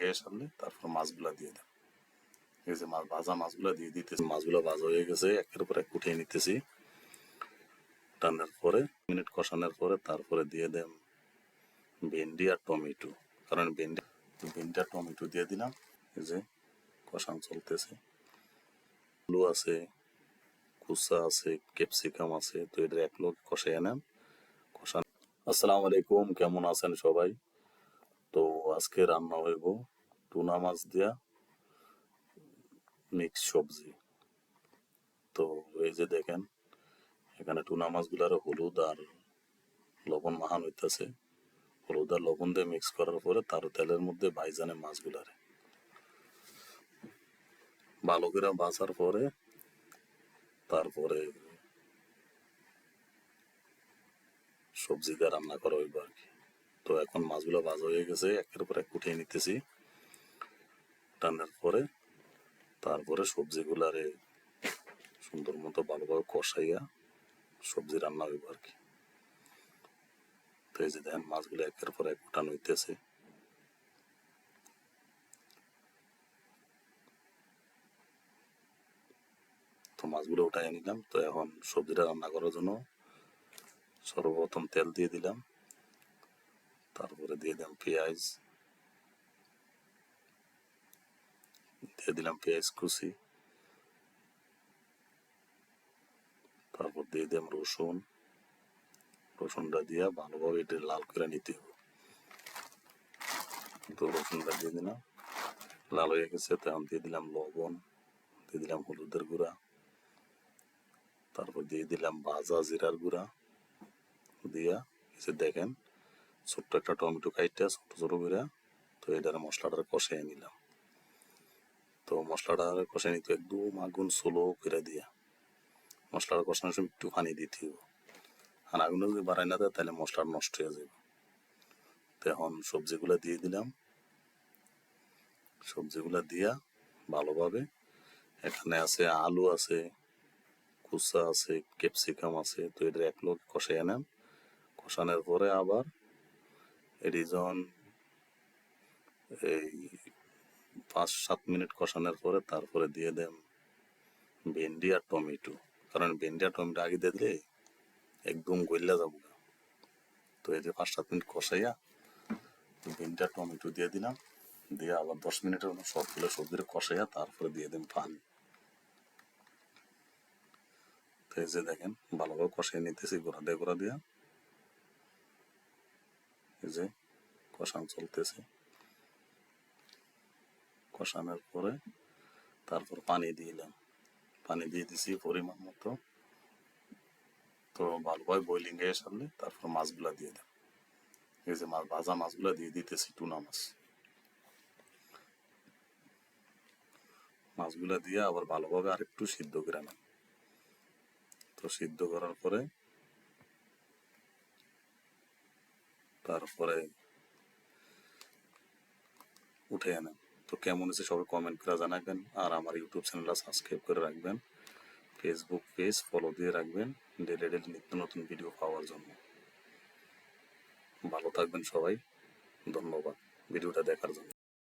হয়ে সামনে, তারপর মাছগুলা দিয়ে দেন। এই যে ভাজা মাছগুলা দিয়ে দিতেছি, মাছগুলা ভাজা হয়ে গেছে, একের পর এক উঠিয়ে নিতেছি। টানার পরে মিনিট কষানোর পরে তারপরে দিয়ে দেন ভেন্ডি আর টমেটো, কারণ ভেন্ডি আর টমেটো দিয়ে দিলাম। এই যে কষান চলতেছে, আলু আছে, কুচা আছে, ক্যাপসিকাম আছে, তো এটা এক লোক কষাই নেন কষান। আসসালামু আলাইকুম, কেমন আছেন সবাই? তো আজকে রান্না হইব টুনা মাছ দিয়া মিক্স সবজি। তো এই যে দেখেন, এখানে টুনা মাছগুলার হলুদ আর লবণ মাখানো হইতেছে। হলুদ আর লবণ দিয়ে মিক্স করার পরে তার তেলের মধ্যে ভাইজানে মাছগুলারে ভালো করে ভাজার পরে তারপরে সবজি দিয়ে রান্না করা হইব আর কি। তো এখন মাছগুলো ভাজা হয়ে গেছে, একের পর এক উঠিয়ে নিতেছি। টানার পরে তারপরে সবজিগুলারে সুন্দর মতো ভালোভাবে কষাইয়া সবজি রান্না হইব আর কি। তো এই যে দেখেন মাছগুলো একের পর এক উঠানো হইতেছে। তো মাছগুলো উঠাই নিলাম। তো এখন সবজিটা রান্না করার জন্য সর্বপ্রথম তেল দিয়ে দিলাম, তারপরে দিয়ে দিলাম পেঁয়াজ, কুচি, তারপর দিয়ে দিলাম রসুনটা দিয়া ভালোভাবে এটা লাল করে নিতে হবে। তো রসুনটা দিয়ে দিলাম, লাল হয়ে গেছে, তখন দিয়ে দিলাম লবণ, দিয়ে দিলাম হলুদের গুঁড়া, তারপর দিয়ে দিলাম ভাজা জিরার গুঁড়া দিয়া। এসে দেখেন ছোট্ট একটা টমেটো কাইটা ছোট ছোট করে, তো এটার মশলাটা কষাই নিলাম। তো মশলাটা কষাই নিতে একদম আগুন স্লো করে দিয়া মশলাটা কষানোর সময় একটু পানি দিতে হবে, আর আগুন যদি বাড়াই না দেয় তাহলে মশলা নষ্ট হয়ে যাবে। তো এখন সবজিগুলা দিয়ে দিলাম, সবজিগুলা দিয়া ভালোভাবে, এখানে আছে আলু আছে, কুচা আছে, ক্যাপসিকাম আছে, তো এটা এক লোক কষাই নেন। কষানোর পরে আবার এটি যখন এই 5-7 মিনিট কষানোর পরে তারপরে দিয়ে দেন ভেন্ডি আর টমেটো, কারণ ভেন্ডি আর টমেটো আগে দিয়ে দিলে একদম গইলা যাবো। তো এই যে 5-7 মিনিট কষাইয়া ভেন্ডি আর টমেটো দিয়ে দিলাম, দিয়ে আবার 10 মিনিটের মতো সবগুলো সবজিটা কষাইয়া তারপরে দিয়ে দেন পানি। তো এই যে দেখেন ভালোভাবে কষাই নিতেছি গোড়া দিয়া। এই যে কষান চলতেছে, কষানোর পরে তারপর পানি দিলাম, পানি দিয়ে দিছি পরিমাণ মতো। তো ভালোভাবে বয়লিং এর সামনে তারপর মাছগুলা দিয়ে দেন। এই যে ভাজা মাছগুলা দিয়ে দিতেছি, টুনা মাছগুলা দিয়ে আবার ভালোভাবে আরেকটু সিদ্ধ করে নেন। তো সিদ্ধ করার পরে তারপরে উঠে আনেন। তো কেমন হয়েছে সবাই কমেন্ট করে জানাবেন, আর আমার ইউটিউব চ্যানেলটা সাবস্ক্রাইব করে রাখবেন, ফেসবুক পেজ ফলো দিয়ে রাখবেন ডেলি নিত্য নতুন ভিডিও পাওয়ার জন্য। ভালো থাকবেন সবাই, ধন্যবাদ ভিডিওটা দেখার জন্য।